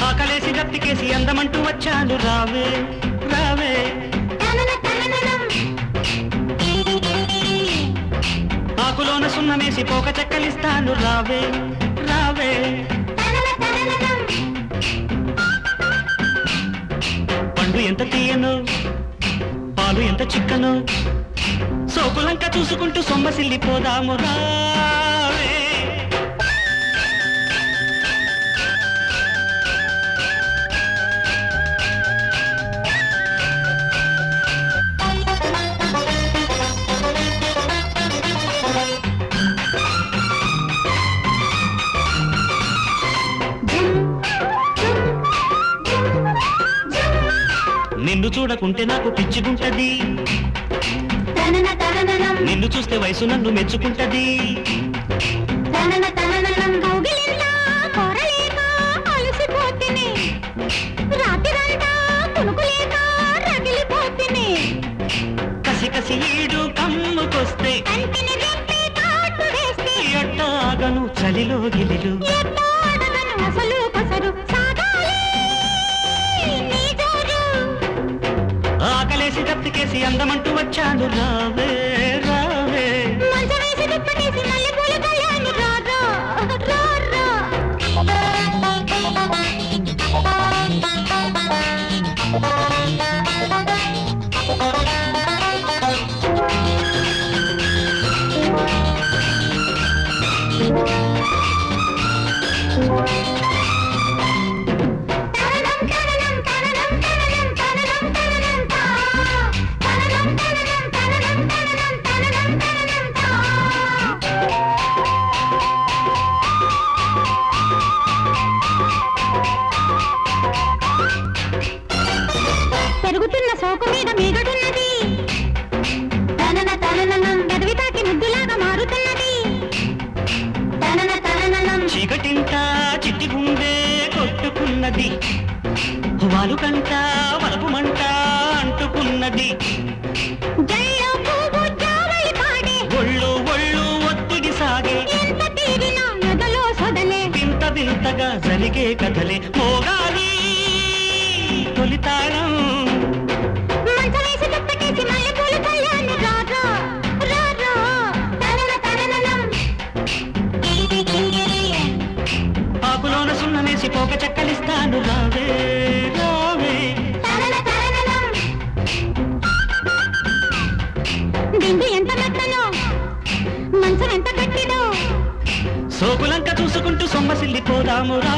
ఆకలేసి గత్తికేసి అందమంటూ వచ్చాను రావే రావే ఆకులోన సున్నమేసి పోక చెక్కలిస్తాను రావే రావే పండు ఎంత తీయను పాలు ఎంత చిక్కను సోకులంక చూసుకుంటూ సొమ్మసిల్లిపోదాము రావే నిన్ను చూడకుంటే నాకు పిచ్చిగుంటది నిన్ను చూస్తే వయసు నన్ను మెచ్చుకుంటది కసి కసి ఈడు కమ్ముకొస్తే ఎట్టాగను చలిలో గిలిలు ఆకలేసి దప్పికేసి అందమంటూ వచ్చాను రావే రావే పెరుగుతున్న సోకు మీద మీగడున్నది తనన తననం గదవితాకి ముద్దులాగా మారుతున్నది తనన తననం చీకటింతా చిట్టి గుండె కొట్టుకున్నది వాలు కంట వలపు మంట అంటుకున్నది జల్లో పువ్వు జావళి పాడే ఒళ్ళు ఒళ్ళు ఒత్తిడి సాగే ఎంత తీరినా ఎదలో సొదలే వింత వింతగా జరిగే కథలే మోగాలి తొలితాళం మంచవేసి దుప్పటేసి మల్లెపూలు కళ్యాణి రారా రారా తనన తననం ఆకులోన సున్నమేసి పోక చెక్కలిస్తాను రావే రావే తనన తననం దిండు ఎంత మెత్తనో మంచం ఎంత గట్టిదో సోకులంక చూసుకుంటూ సొమ్మసిల్లిపోదాము రా